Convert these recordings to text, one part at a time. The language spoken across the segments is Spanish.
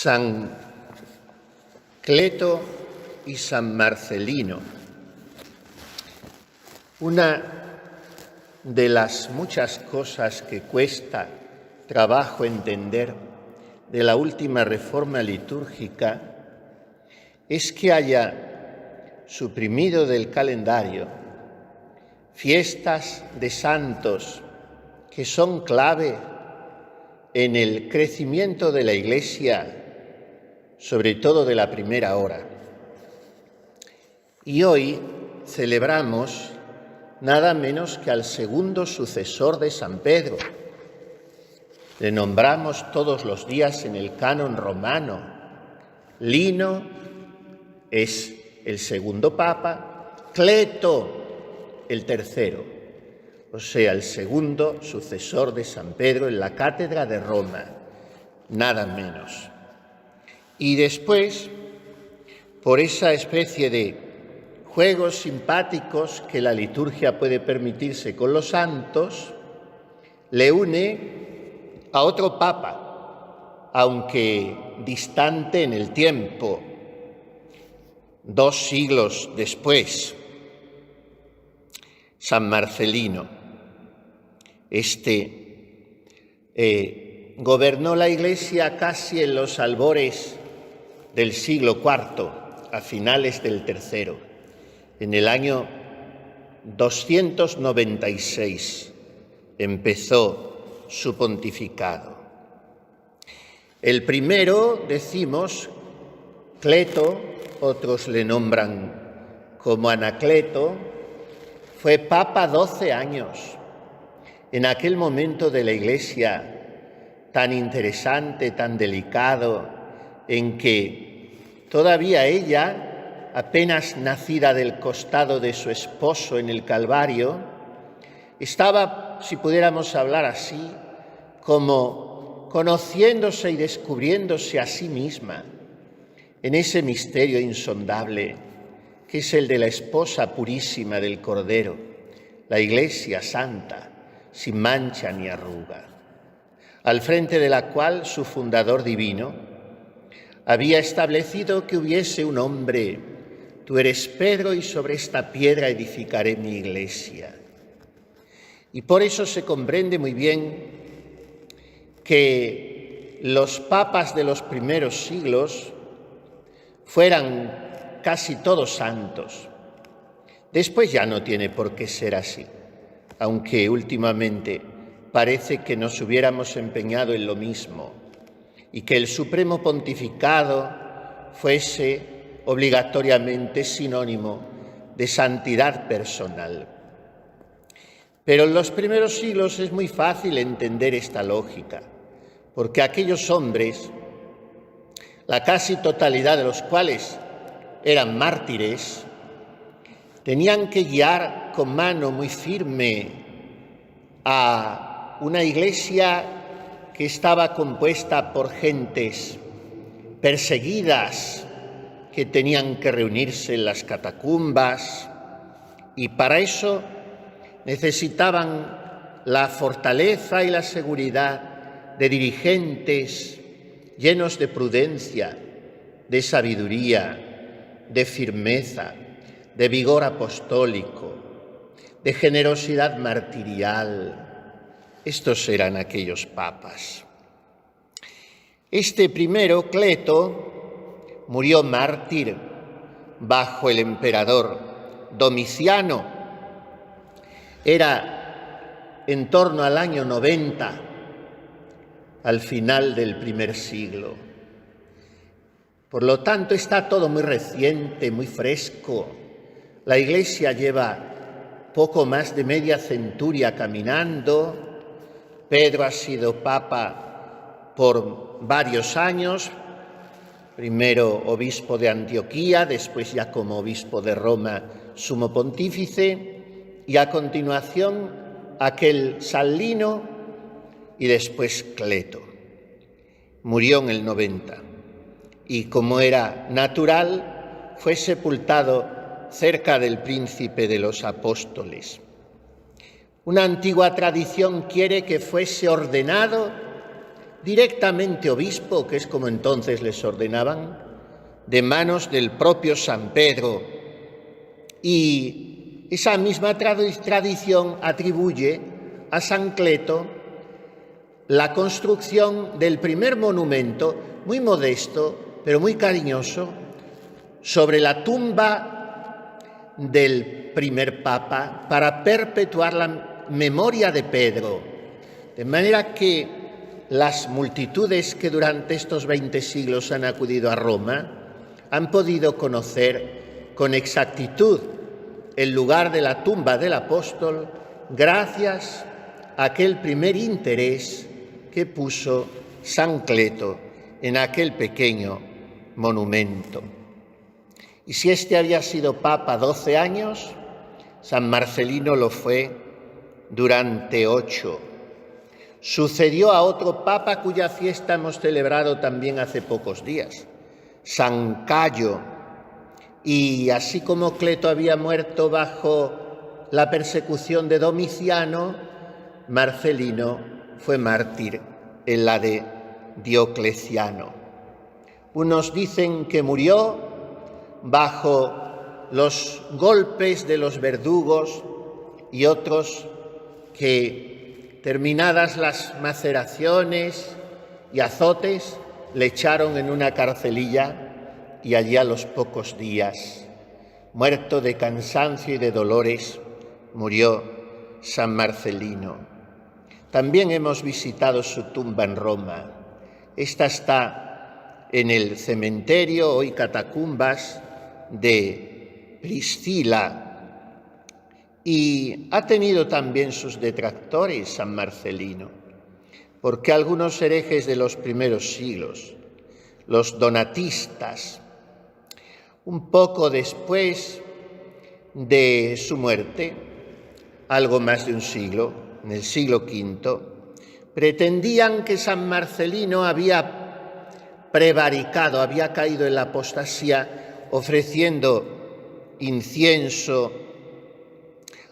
San Cleto y San Marcelino. Una de las muchas cosas que cuesta trabajo entender de la última reforma litúrgica es que haya suprimido del calendario fiestas de santos que son clave en el crecimiento de la Iglesia, sobre todo de la primera hora. Y hoy celebramos nada menos que al segundo sucesor de San Pedro. Le nombramos todos los días en el canon romano. Lino es el segundo papa, Cleto el tercero, o sea, el segundo sucesor de San Pedro en la cátedra de Roma, nada menos. Y después, por esa especie de juegos simpáticos que la liturgia puede permitirse con los santos, le une a otro papa, aunque distante en el tiempo, 2 siglos después, San Marcelino. Gobernó la Iglesia casi en los albores del siglo IV, a finales del III. En el año 296 empezó su pontificado. El primero, decimos, Cleto, otros le nombran como Anacleto, fue papa 12 años. En aquel momento de la Iglesia tan interesante, tan delicado, en que todavía ella, apenas nacida del costado de su esposo en el Calvario, estaba, si pudiéramos hablar así, como conociéndose y descubriéndose a sí misma en ese misterio insondable que es el de la esposa purísima del Cordero, la Iglesia santa, sin mancha ni arruga, al frente de la cual su fundador divino había establecido que hubiese un hombre: tú eres Pedro y sobre esta piedra edificaré mi Iglesia. Y por eso se comprende muy bien que los papas de los primeros siglos fueran casi todos santos. Después ya no tiene por qué ser así, aunque últimamente parece que nos hubiéramos empeñado en lo mismo y que el supremo pontificado fuese obligatoriamente sinónimo de santidad personal. Pero en los primeros siglos es muy fácil entender esta lógica, porque aquellos hombres, la casi totalidad de los cuales eran mártires, tenían que guiar con mano muy firme a una Iglesia que estaba compuesta por gentes perseguidas que tenían que reunirse en las catacumbas, y para eso necesitaban la fortaleza y la seguridad de dirigentes llenos de prudencia, de sabiduría, de firmeza, de vigor apostólico, de generosidad martirial. Estos eran aquellos papas. Este primero, Cleto, murió mártir bajo el emperador Domiciano. Era en torno al año 90, al final del primer siglo. Por lo tanto, está todo muy reciente, muy fresco. La Iglesia lleva poco más de media centuria caminando. Pedro ha sido papa por varios años, primero obispo de Antioquía, después ya como obispo de Roma, sumo pontífice, y a continuación aquel San Lino y después Cleto. Murió en el 90 y, como era natural, fue sepultado cerca del príncipe de los apóstoles. Una antigua tradición quiere que fuese ordenado directamente obispo, que es como entonces les ordenaban, de manos del propio San Pedro. Y esa misma tradición atribuye a San Cleto la construcción del primer monumento, muy modesto, pero muy cariñoso, sobre la tumba del primer papa para perpetuar la memoria de Pedro. De manera que las multitudes que durante estos 20 siglos han acudido a Roma han podido conocer con exactitud el lugar de la tumba del apóstol gracias a aquel primer interés que puso San Cleto en aquel pequeño monumento. Y si este había sido papa 12 años, San Marcelino lo fue durante 8. Sucedió a otro papa cuya fiesta hemos celebrado también hace pocos días, San Cayo. Y así como Cleto había muerto bajo la persecución de Domiciano, Marcelino fue mártir en la de Diocleciano. Unos dicen que murió bajo los golpes de los verdugos y otros que, terminadas las maceraciones y azotes, le echaron en una carcelilla y allí a los pocos días, muerto de cansancio y de dolores, murió San Marcelino. También hemos visitado su tumba en Roma. Esta está en el cementerio, hoy catacumbas, de Priscila, y ha tenido también sus detractores San Marcelino, porque algunos herejes de los primeros siglos, los donatistas, un poco después de su muerte, algo más de un siglo, en el siglo V, pretendían que San Marcelino había prevaricado, había caído en la apostasía, ofreciendo incienso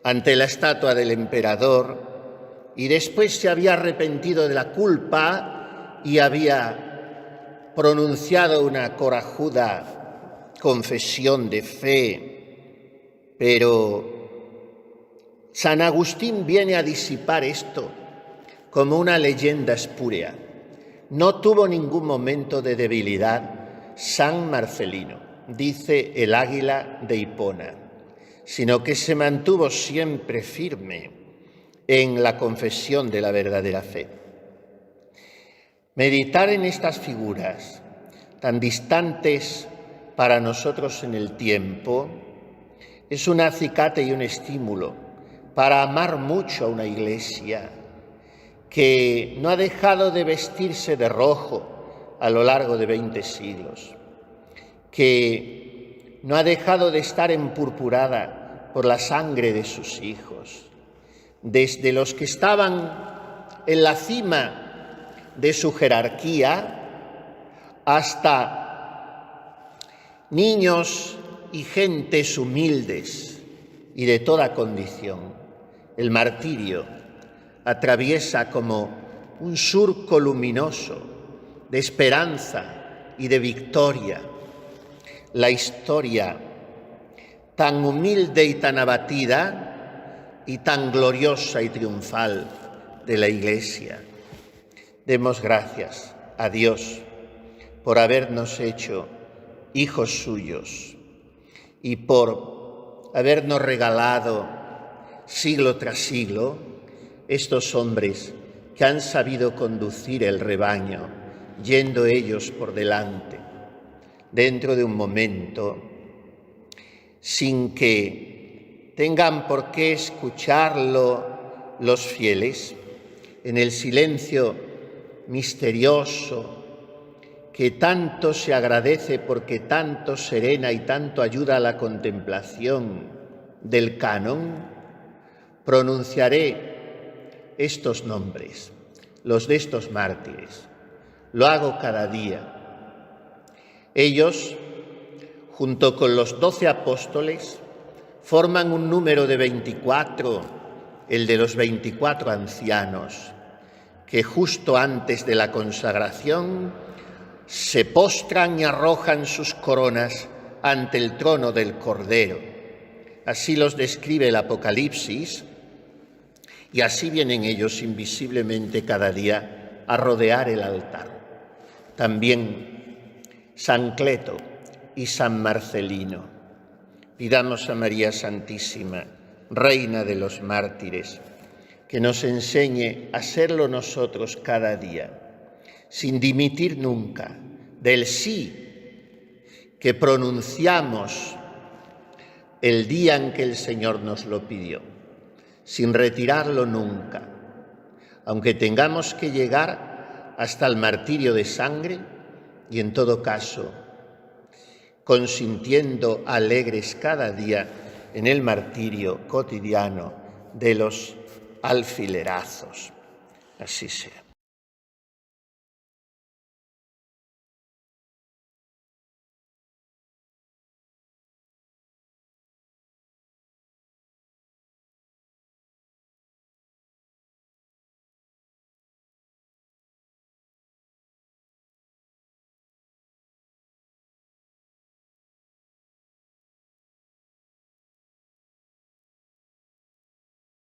ante la estatua del emperador, y después se había arrepentido de la culpa y había pronunciado una corajuda confesión de fe. Pero San Agustín viene a disipar esto como una leyenda espúrea. No tuvo ningún momento de debilidad San Marcelino, dice el Águila de Hipona, sino que se mantuvo siempre firme en la confesión de la verdadera fe. Meditar en estas figuras tan distantes para nosotros en el tiempo es un acicate y un estímulo para amar mucho a una Iglesia que no ha dejado de vestirse de rojo a lo largo de 20 siglos, que no ha dejado de estar empurpurada por la sangre de sus hijos, desde los que estaban en la cima de su jerarquía hasta niños y gentes humildes y de toda condición. El martirio atraviesa como un surco luminoso de esperanza y de victoria la historia tan humilde y tan abatida y tan gloriosa y triunfal de la Iglesia. Demos gracias a Dios por habernos hecho hijos suyos y por habernos regalado siglo tras siglo estos hombres que han sabido conducir el rebaño, yendo ellos por delante, dentro de un momento, sin que tengan por qué escucharlo los fieles, en el silencio misterioso que tanto se agradece porque tanto serena y tanto ayuda a la contemplación del canon, pronunciaré estos nombres, los de estos mártires. Lo hago cada día. Ellos, junto con los 12 apóstoles, forman un número de 24, el de los 24 ancianos, que justo antes de la consagración se postran y arrojan sus coronas ante el trono del Cordero. Así los describe el Apocalipsis, y así vienen ellos invisiblemente cada día a rodear el altar. También San Cleto y San Marcelino. Pidamos a María Santísima, Reina de los mártires, que nos enseñe a serlo nosotros cada día, sin dimitir nunca del sí que pronunciamos el día en que el Señor nos lo pidió, sin retirarlo nunca, aunque tengamos que llegar hasta el martirio de sangre y, en todo caso, consintiendo alegres cada día en el martirio cotidiano de los alfilerazos. Así sea.